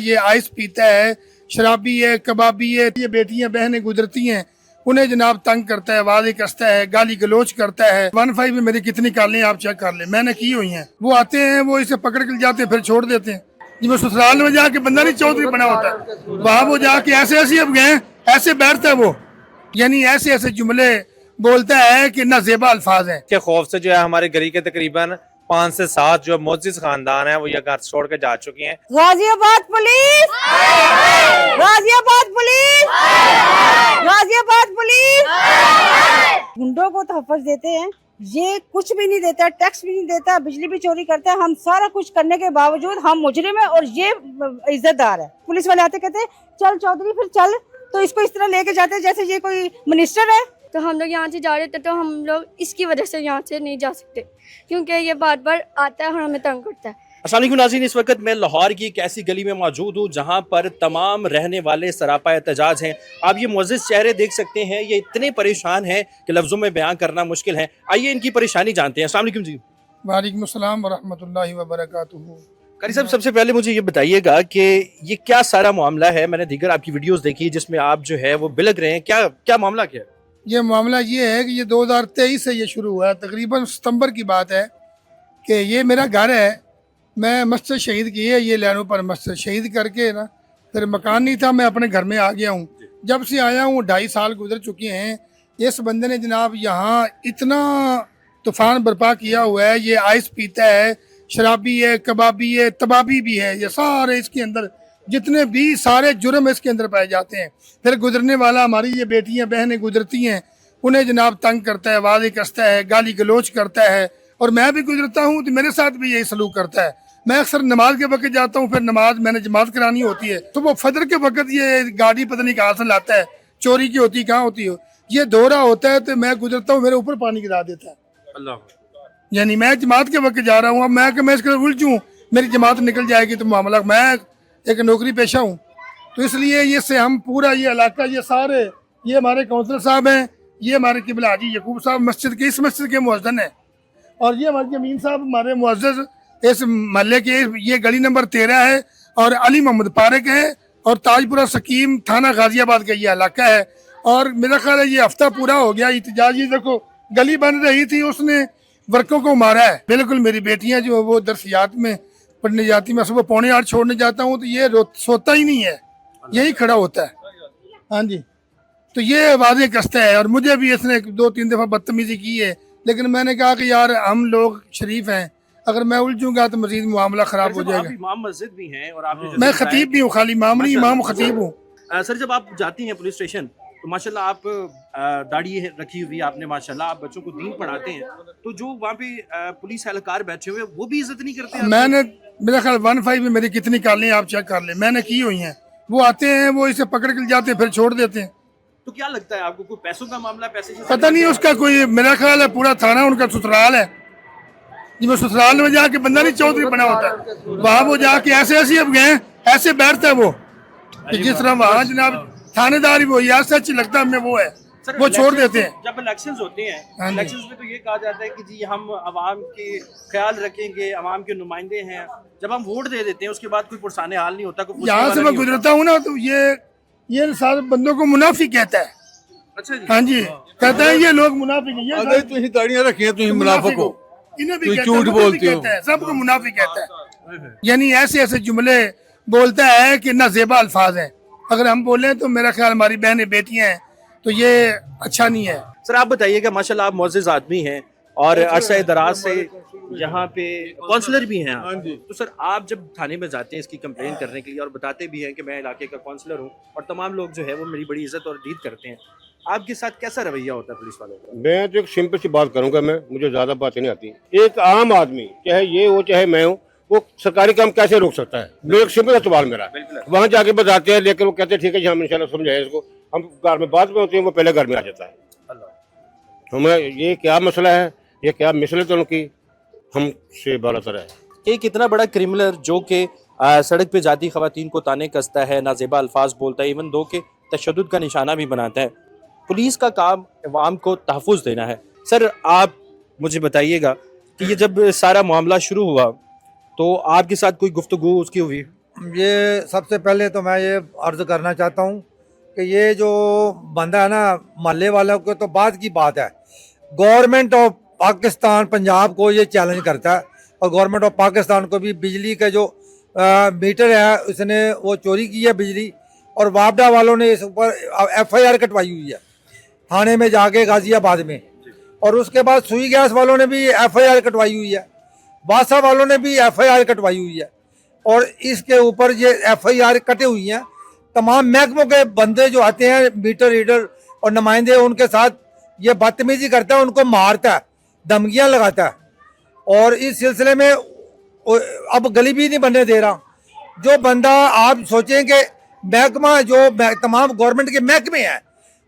ये आइस पीता है, शराबी है, कबाबी है, ये बेटियां बहनें गुजरती हैं, उन्हें जनाब तंग करता है, वादे कसता है, गाली गलोच करता है। 15 में मेरी कितनी कॉलें आप चेक कर लें, मैंने की हुई हैं। वो आते हैं, वो इसे पकड़ के जाते हैं, फिर छोड़ देते हैं। जब ससुराल में जाके बंदा नहीं चौधरी बना होता, वहाँ वो जाके ऐसे ऐसे अब गए ऐसे बैठता है वो, यानी ऐसे ऐसे जुमले बोलता है कि ना जेबा अल्फाज है। के खौफ से जो है हमारे गली के तकरीबन 5 से 7 जो मोअज़्ज़िज़ खानदान है वो ये घर छोड़ के जा चुके हैं। Ghaziabad police, Ghaziabad police, Ghaziabad police. गुंडों को तहफ़्फ़ुज़ देते हैं, ये कुछ भी नहीं देता, टैक्स भी नहीं देता, बिजली भी चोरी करता है। हम सारा कुछ करने के बावजूद हम मुजरिम है और ये इज्जतदार है। पुलिस वाले आते कहते चल चौधरी फिर चल, तो इसको इस तरह लेके जाते हैं जैसे ये कोई मिनिस्टर है। तो हम लोग यहाँ से जा रहे थे तो हम लोग इसकी वजह से यहाँ से नहीं जा सकते क्योंकि ये बार बार आता है और हमें तंग करता है। अस्सलाम वालेकुम नाज़रीन, इस वक्त मैं लाहौर की एक ऐसी गली में मौजूद हूँ जहाँ पर तमाम रहने वाले सरापा एहतजाज हैं। आप ये मुअज़्ज़िज़ चेहरे देख सकते हैं, ये इतने परेशान हैं कि लफ्ज़ों में बयान करना मुश्किल है। आइए इनकी परेशानी जानते हैं। अस्सलाम वालेकुम जी। वालेकुम अस्सलाम वरहमतुल्लाहि वबरकातुहू। कारी साहब, सबसे पहले मुझे ये बताइएगा कि ये क्या सारा मामला है। मैंने दीगर आपकी वीडियोस देखी जिसमें आप जो है वो बिलक रहे हैं, क्या क्या मामला क्या है? ये मामला ये है कि ये 2023 से ये शुरू हुआ है, तकरीबन सितंबर की बात है कि ये मेरा घर है, मैं मस्जिद शहीद की है, ये लैनों पर मस्जिद शहीद करके ना फिर मकान नहीं था, मैं अपने घर में आ गया हूँ। जब से आया हूँ 2.5 साल गुजर चुके हैं। इस बंदे ने जनाब यहाँ इतना तूफ़ान बर्पा किया हुआ है, ये आइस पीता है, शराबी है, कबाबी है, तबाबी भी है, ये सारे इसके अंदर जितने भी सारे जुर्म इसके अंदर पाए जाते हैं। फिर गुजरने वाला हमारी ये बेटियां बहनें गुजरती हैं, उन्हें जनाब तंग करता है, वादे कसता है, गाली गलोच करता है। और मैं भी गुजरता हूँ तो मेरे साथ भी यही सलूक करता है। मैं अक्सर नमाज के वक्त जाता हूँ, फिर नमाज मैंने जमात करानी होती है, तो वो फजर के वक्त ये गाड़ी पता नहीं कहाँ से लाता है, चोरी की होती कहाँ होती हो, ये दोहरा होता है, तो मैं गुजरता हूँ, मेरे ऊपर पानी गिरा देता है। अल्लाह। यानी मैं जमात के वक्त जा रहा हूँ, अब मैं इसके उलझूँ, मेरी जमात निकल जाएगी तो मामला, मैं एक नौकरी पेशा हूँ, तो इसलिए ये से हम पूरा ये इलाका, ये सारे, ये हमारे काउंसलर साहब हैं, ये हमारे किबला हाजी यकूब साहब मस्जिद के, इस मस्जिद के मुअज्जिन हैं, और ये हमारे जमीन साहब हमारे मुअज्जिज़ इस महल्ले के, ये गली नंबर 13 है, और अली मोहम्मद पारिक है, और ताजपुरा सकीम थाना गाजियाबाद का ये इलाका है। और मेरा ख्याल है ये हफ्ता पूरा हो गया एहतजाज। ये देखो गली बन रही थी, उसने वर्कों को मारा है। बिल्कुल मेरी बेटियां जो वो दरसियात में पढ़ने जाती, मैं सुबह 7:45 छोड़ने जाता हूँ तो ये सोता ही नहीं है, यही खड़ा होता है। हाँ जी, तो ये वादे कसता है, और मुझे भी इसने 2-3 दफ़ा बदतमीजी की है, लेकिन मैंने कहा कि यार हम लोग शरीफ हैं, अगर मैं उलझूंगा तो मजीद मामला खराब हो जाएगा। इमाम मस्जिद भी हैं और आप मैं खतीब भी हूँ, खाली इमाम नहीं, इमाम खतीब हूँ। सर, जब आप जाती हैं पुलिस स्टेशन तो माशाल्लाह आप दाढ़ी रखी हुई आपने, माशाल्लाह आप बच्चों को दीन पढ़ाते हैं, तो जो वहाँ पे पुलिस एहलकार बैठे हुए वो भी इज्जत नहीं करते? मैंने मेरा ख्याल 15 में मेरी कितनी कॉलें आप चेक कर लें, मैंने की हुई हैं। वो आते हैं, वो इसे पकड़ के जाते हैं, फिर छोड़ देते हैं। तो क्या लगता है आपको, कोई पैसों का मामला, पैसे से पता नहीं उसका कोई, मेरा ख्याल है पूरा थाना उनका ससुराल है। जब ससुराल में जाके बंदा नहीं चौधरी बना होता, वहाँ वो जाके ऐसे ऐसे अब गए ऐसे बैठता है वो, जिस तरह वहाँ जनाब थानेदार वो या सच लगता है हमें वो है, वो छोड़ देते हैं। जब इलेक्शंस होते हैं, इलेक्शंस में तो ये कहा जाता है कि जी हम अवाम के ख्याल रखेंगे, अवाम के नुमाइंदे हैं, जब हम वोट दे देते हैं उसके बाद कोई पुरसाने हाल नहीं होता। यहाँ से मैं गुजरता हूँ ना तो ये सारे बंदों को मुनाफिक कहता है। अच्छा जी। हाँ जी, कहता है ये लोग मुनाफिक हैं, ये तुम दाड़ियां रखी हैं, तुम मुनाफिक हो, इन्हें भी झूठ बोलते हो, सबको मुनाफिक कहता है। यानी ऐसे ऐसे जुमले बोलता है कि ना जेबा अल्फाज है, अगर हम बोले तो मेरा ख्याल हमारी बहनें बेटियां हैं तो ये अच्छा नहीं है। सर आप बताइएगा, माशाल्लाह आप मुअज़्ज़िज़ आदमी हैं और अरसे दराज से यहाँ पे काउंसलर भी हैं आप, तो सर आप जब थाने में जाते हैं इसकी कंप्लेन करने के लिए और बताते भी हैं कि मैं इलाके का काउंसलर हूँ और तमाम लोग जो है वो मेरी बड़ी इज्जत और दीद करते हैं, आपके साथ कैसा रवैया होता है पुलिस वालों का? मैं तो एक सिंपल सी बात करूंगा, मुझे ज्यादा बातें नहीं आती। एक आम आदमी चाहे ये हो चाहे मैं हूँ, वो सरकारी काम कैसे रोक सकता है? मेरा एक सिंपल सवाल मेरा, वहाँ जाके बताते हैं, लेकिन वो कहते हैं ठीक है जी हम इंशाल्लाह समझाएं इसको, हम घर में बात में होते हैं, वो पहले घर में आ जाता है। हमें ये क्या मसला है, ये क्या मिसलत उनकी हमसे बालातर है। एक इतना बड़ा क्रिमिनल जो कि सड़क पे जाती खवातीन को ताने कसता है, नाजेबा अल्फाज बोलता है, इवन दो के तशद्दुद का निशाना भी बनाता है, पुलिस का काम अवाम को तहफ़्फ़ुज़ देना है। सर आप मुझे बताइएगा कि ये जब सारा मामला शुरू हुआ तो आपके साथ कोई गुफ्तगू उसकी हुई? ये सबसे पहले तो मैं ये अर्ज करना चाहता हूँ कि ये जो बंदा है ना, मोहल्ले वालों को तो बाद की बात है, गवर्नमेंट ऑफ पाकिस्तान पंजाब को ये चैलेंज करता है और गवर्नमेंट ऑफ पाकिस्तान को भी बिजली का जो मीटर है उसने वो चोरी की है बिजली, और वापडा वालों ने इस ऊपर FIR कटवाई हुई है थाने में जाके गाजियाबाद में, और उसके बाद सुई गैस वालों ने भी FIR कटवाई हुई है, बादशाह वालों ने भी FIR कटवाई हुई है, और इसके ऊपर ये FIR कटे हुई हैं। तमाम महकमों के बंदे जो आते हैं, मीटर रीडर और नुमाइंदे, उनके साथ ये बदतमीजी करता है, उनको मारता है, धमकियां लगाता है, और इस सिलसिले में अब गली भी नहीं बनने दे रहा। जो बंदा, आप सोचें कि महकमा जो तमाम गवर्नमेंट के महकमे हैं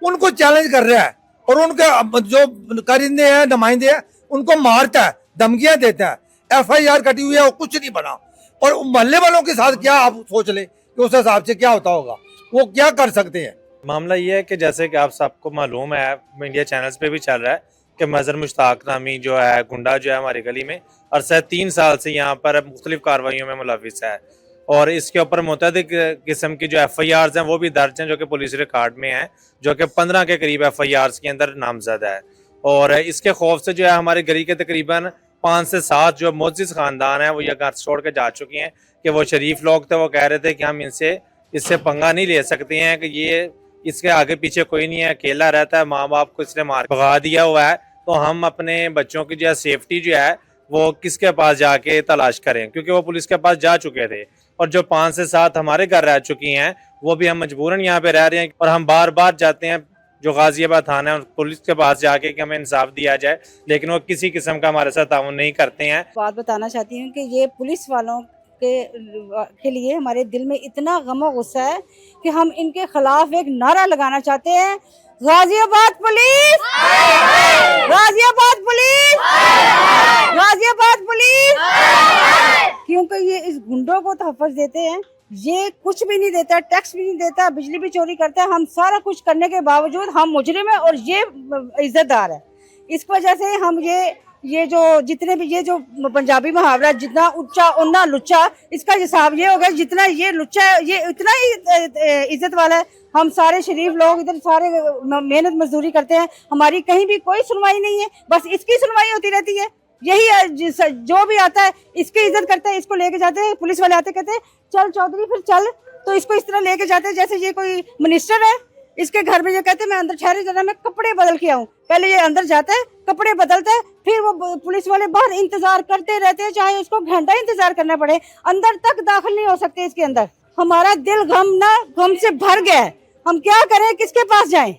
उनको चैलेंज कर रहा है, और उनके जो कारिंदे हैं, नुमाइंदे हैं, उनको मारता है, धमकियां देता है, FIR कटी हुई है और कुछ नहीं बना। और मोहल्ले वालों के साथ क्या आप सोच ले कि उस हिसाब से क्या होता होगा, वो क्या कर सकते हैं। मामला ये है कि जैसे कि आप सबको मालूम है, मीडिया चैनल्स पे भी चल रहा है कि मजहर मुश्ताक नामी जो है गुंडा जो है हमारी गली में अरसा 3 साल से यहाँ पर मुख्तलिफ कार्रवाइयों में मुलविस है, और इसके ऊपर मुतअद्दिद किस्म की जो FIRs हैं वो भी दर्ज हैं, जो कि पुलिस रिकॉर्ड में हैं, जो कि 15 के करीब FIRs के अंदर नामजद है। और इसके खौफ से जो है हमारी गली के तकरीबन 5 से 7 जो मोअज़्ज़िज़ ख़ानदान हैं वो ये घर छोड़ के जा चुके हैं कि वो शरीफ लोग थे, वो कह रहे थे कि हम इससे पंगा नहीं ले सकते हैं, कि ये इसके आगे पीछे कोई नहीं है, अकेला रहता है, माँ बाप को इसने मार भगा दिया हुआ है, तो हम अपने बच्चों की जो है सेफ्टी जो है वो किसके पास जाके तलाश करें, क्योंकि वो पुलिस के पास जा चुके थे। और जो 5 से 7 हमारे घर रह चुकी हैं वो भी हम मजबूरन यहाँ पे रह रहे हैं, और हम बार बार जाते हैं जो गाजियाबाद थाना है पुलिस के पास जाके कि हमें इंसाफ दिया जाए, लेकिन वो किसी किस्म का हमारे साथ ताउन नहीं करते हैं। बात बताना चाहती हूँ कि ये पुलिस वालों के लिए हमारे दिल में इतना गम और गुस्सा है कि हम इनके खिलाफ एक नारा लगाना चाहते हैं, Ghaziabad police, Ghaziabad police, Ghaziabad police. क्योंकि ये इस गुंडों को तहफ़्फ़ुज़ देते हैं, ये कुछ भी नहीं देता, टैक्स भी नहीं देता, बिजली भी चोरी करता है, हम सारा कुछ करने के बावजूद हम मुजरिम है और ये इज्जतदार है। इस वजह से हम ये जो जितने भी ये जो पंजाबी मुहावरा, जितना ऊंचा उन्ना लुच्चा, इसका हिसाब ये होगा, जितना ये लुच्चा है ये उतना ही इज्जत वाला है। हम सारे शरीफ लोग इधर सारे मेहनत मजदूरी करते हैं, हमारी कहीं भी कोई सुनवाई नहीं है, बस इसकी सुनवाई होती रहती है। यही जो भी आता है इसकी इज्जत करते हैं, इसको लेके जाते हैं, पुलिस वाले आते कहते हैं चल चौधरी फिर चल, तो इसको इस तरह लेके जाते हैं जैसे ये कोई मिनिस्टर है। इसके घर में ये कहते हैं मैं अंदर ठहरे जरा मैं कपड़े बदल के आऊं, पहले ये अंदर जाता है, कपड़े बदलता है, फिर वो पुलिस वाले बाहर इंतजार करते रहते हैं, चाहे उसको घंटा इंतजार करना पड़े, अंदर तक दाखिल नहीं हो सकते इसके अंदर। हमारा दिल गम से भर गया है, हम क्या करें, किसके पास जाएं।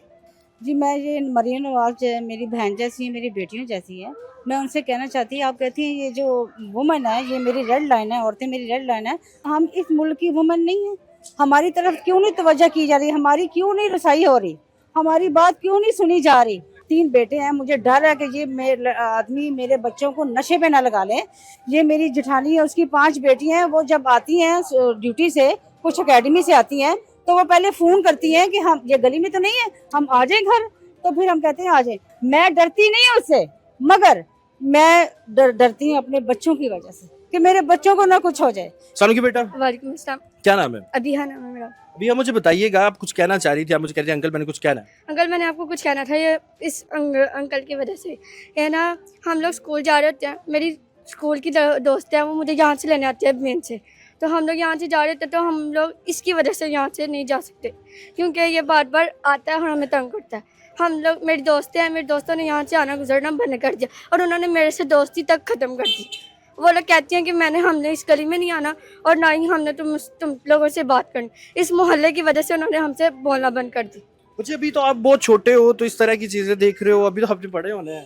जी मैं ये मरियम नवाज मेरी बहन जैसी है, मेरी बेटियों जैसी है, मैं उनसे कहना चाहती हूँ, आप कहती हैं ये जो वुमन है ये मेरी रेड लाइन है, औरतें मेरी रेड लाइन है, हम इस मुल्क की वुमन नहीं है, हमारी तरफ क्यों नहीं तवज्जो की जा रही, हमारी क्यों नहीं रसाई हो रही, हमारी बात क्यों नहीं सुनी जा रही। 3 बेटे हैं, मुझे डर है कि ये आदमी मेरे बच्चों को नशे पे ना लगा ले। ये मेरी जेठानी है, उसकी 5 बेटी हैं, वो जब आती हैं ड्यूटी से, कुछ अकेडमी से आती हैं, तो वो पहले फ़ोन करती हैं कि हम ये गली में तो नहीं है, हम आ जाएं घर, तो फिर हम कहते हैं आ जाएं। मैं डरती नहीं हूँ उससे, मगर मैं डरती हूँ अपने बच्चों की वजह से कि मेरे बच्चों को ना कुछ हो जाए। सालू की बेटा, वालेकुम अस्सलाम। क्या नाम है? अबिहा नाम है मेरा। भैया मुझे बताइएगा, आप कुछ कहना चाह रही थी, आप मुझे कह रही थी अंकल मैंने कुछ कहना है। अंकल मैंने आपको कुछ कहना था, ये इस अंकल की वजह से है ना, हम लोग स्कूल जा रहे होते हैं, मेरी स्कूल की दोस्त है, वो मुझे यहाँ से लेने आती है मेन से, तो हम लोग यहाँ से जा रहे थे, तो हम लोग इसकी वजह से यहाँ से नहीं जा सकते, क्योंकि ये बार बार आता है और हमें तंग करता है। हम लोग मेरी दोस्तें हैं, मेरे दोस्तों ने यहाँ से आना गुजरना बंद कर दिया, और उन्होंने मेरे से दोस्ती तक ख़त्म कर दी। वो लोग कहती हैं कि हमने इस गली में नहीं आना, और ना ही हमने तुम लोगों से बात करनी। इस मोहल्ले की वजह से उन्होंने हमसे बोलना बंद कर दी। मुझे अभी तो आप बहुत छोटे हो, तो इस तरह की चीज़ें देख रहे हो, अभी तो आपने बड़े होने हैं।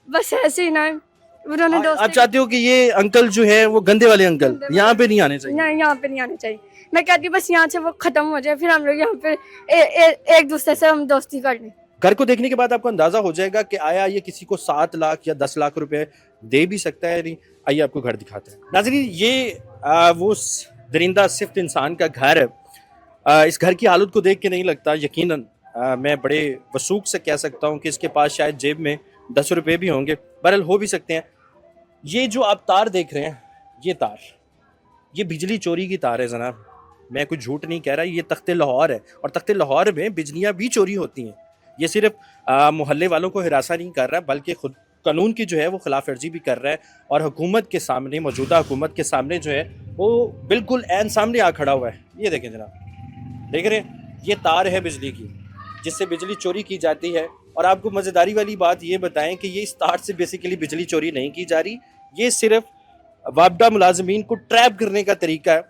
बस ऐसे ही ना, उन्होंने दोस्त। आप चाहते हो कि ये अंकल जो है वो गंदे वाले अंकल यहाँ पे नहीं आने चाहिए? नहीं, यहाँ पे नहीं आने चाहिए। मैं कहती हूँ बस यहाँ से वो खत्म हो जाए, फिर हम लोग यहाँ पे एक दूसरे से हम दोस्ती कर लें। घर को देखने के बाद आपको अंदाजा हो जाएगा कि आया ये किसी को 7 लाख या 10 लाख रुपए दे भी सकता है नहीं। आइए आपको घर दिखाते हैं। नाज़रीन, ये वो दरिंदा सिफ्त इंसान का घर है। इस घर की हालत को देख के नहीं लगता, यकीनन मैं बड़े वसूख से कह सकता हूँ कि इसके पास शायद जेब में 10 रुपये भी होंगे, बहरहाल हो भी सकते हैं। ये जो आप तार देख रहे हैं, ये तार ये बिजली चोरी की तार है जनाब, मैं कुछ झूठ नहीं कह रहा, ये तख्ते लाहौर है और तख्ते लाहौर में बिजलियां भी चोरी होती हैं। ये सिर्फ मोहल्ले वालों को हिरासा नहीं कर रहा बल्कि खुद कानून की जो है वो खिलाफ वर्जी भी कर रहा है और हुकूमत के सामने, मौजूदा हुकूमत के सामने जो है वो बिल्कुल ऐन सामने आ खड़ा हुआ है। ये देखें जनाब, देख रहे हैं, ये तार है बिजली की जिससे बिजली चोरी की जाती है। और आपको मज़ेदारी वाली बात ये बताएं कि ये इस तार से बेसिकली बिजली चोरी नहीं की जा रही, ये सिर्फ वापडा मुलाजमीन को ट्रैप करने का तरीका है।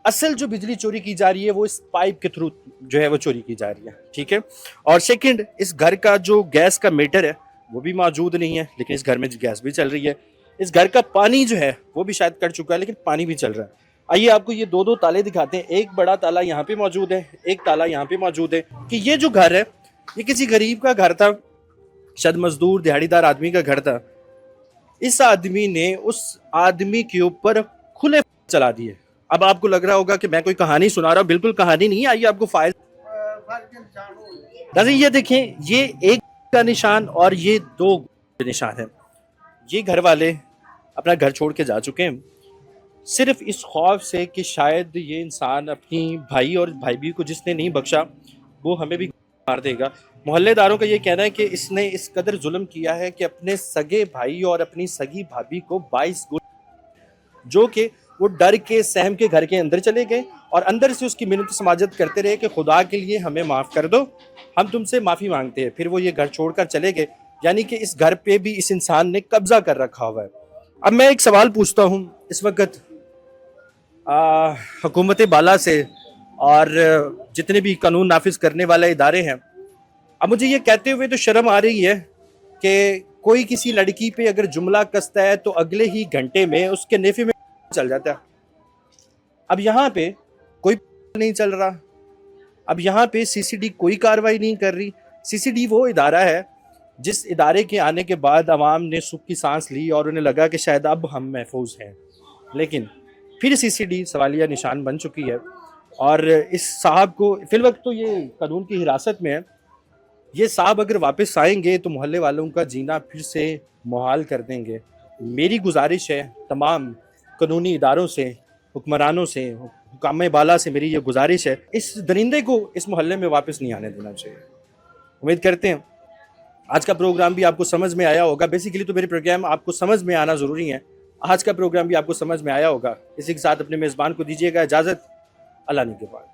असल जो बिजली चोरी की जा रही है वो इस पाइप के थ्रू जो है वो चोरी की जा रही है, ठीक है। और सेकंड, इस घर का जो गैस का मीटर है वो भी मौजूद नहीं है, लेकिन इस घर में गैस भी चल रही है। इस घर का पानी जो है वो भी शायद कट चुका है, लेकिन पानी भी चल रहा है। आइए आपको ये दो ताले दिखाते हैं, एक बड़ा ताला यहाँ पे मौजूद है, एक ताला यहाँ पे मौजूद है। कि ये जो घर है ये किसी गरीब का घर था, शायद मजदूर दिहाड़ीदार आदमी का घर था। इस आदमी ने उस आदमी के ऊपर खुले चला दिए। अब आपको लग रहा होगा कि मैं कोई कहानी सुना रहा हूँ, बिल्कुल कहानी नहीं। आइए आपको फाइल ये देखें, ये एक का निशान और ये दो निशान है। ये घर वाले अपना घर छोड़ के जा चुके हैं सिर्फ इस खौफ से कि शायद ये इंसान अपनी भाई और भाई भी को जिसने नहीं बख्शा वो हमें भी मार देगा। मोहल्लेदारों का ये कहना है कि इसने इस कदर जुल्म किया है कि अपने सगे भाई और अपनी सगी भाभी को 22 गोली, जो कि वो डर के सहम के घर के अंदर चले गए और अंदर से उसकी मिन्नत समाजत करते रहे कि खुदा के लिए हमें माफ़ कर दो, हम तुमसे माफ़ी मांगते हैं। फिर वो ये घर छोड़कर चले गए, यानी कि इस घर पे भी इस इंसान ने कब्जा कर रखा हुआ है। अब मैं एक सवाल पूछता हूँ इस वक्त हुकूमत बाला से और जितने भी कानून नाफिज करने वाले इदारे हैं, अब मुझे ये कहते हुए तो शर्म आ रही है कि कोई किसी लड़की पे अगर जुमला कसता है तो अगले ही घंटे में उसके नेफे में चल जाता है। अब यहाँ पे कोई नहीं चल रहा, अब यहाँ पे सीसीडी कोई कार्रवाई नहीं कर रही। सीसीडी वो इदारा है जिस इदारे के आने के बाद आवाम ने सुख की सांस ली और उन्हें लगा कि शायद अब हम महफूज हैं, लेकिन फिर सीसीडी सवालिया निशान बन चुकी है। और इस साहब को फिल वक्त तो ये कानून की हिरासत में है। ये साहब अगर वापस आएंगे तो मोहल्ले वालों का जीना फिर से मुहाल कर देंगे। मेरी गुजारिश है तमाम कानूनी इदारों से, हुक्मरानों से, हुकाम बाला से मेरी ये गुजारिश है, इस दरिंदे को इस मोहल्ले में वापस नहीं आने देना चाहिए। उम्मीद करते हैं आज का प्रोग्राम भी आपको समझ में आया होगा। बेसिकली तो मेरे प्रोग्राम आपको समझ में आना ज़रूरी है। आज का प्रोग्राम भी आपको समझ में आया होगा। इसी के साथ अपने मेज़बान को दीजिएगा इजाज़त। अल्लाह ने के बाद।